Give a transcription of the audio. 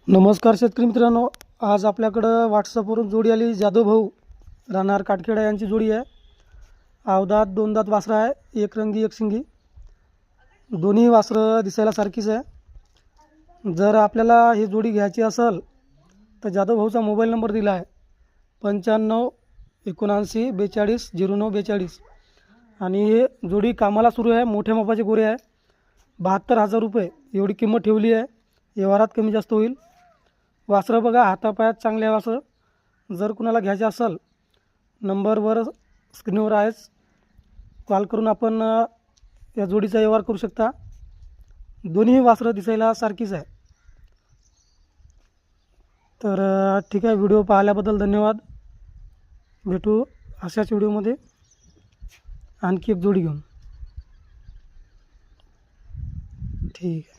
नमस्कार शेतकरी मित्रांनो, आज आपल्याकडं व्हॉट्सअपवरून जोडी आली. जाधव भाऊ राहणार काटखेडा यांची जोडी आहे. अवदात दोन दात वासरं आहे, एक रंगी एक शिंगी. दोन्ही वासरं दिसायला सारखीच आहे. जर आपल्याला ही जोडी घ्यायची असेल तर जाधव भाऊचा मोबाईल नंबर दिला आहे 95 79 42 09 42. आणि हे जोडी कामाला सुरू आहे. मोठ्या मापाचे गोरे आहे. 72,000 रुपये एवढी किंमत ठेवली आहे. व्यवहारात कमी जास्त होईल. वासरं बघा, हातापायात चांगले आहे वासरं. जर कुणाला घ्यायचे असेल नंबरवर स्क्रीनवर आहेच, कॉल करून आपण या जोडीचा व्यवहार करू शकता. दोन्ही वासरं दिसायला सारखीच आहे. तर ठीक आहे, व्हिडिओ पाहिल्याबद्दल धन्यवाद. भेटू अशाच व्हिडिओमध्ये आणखी एक जोडी घेऊन. ठीक आहे.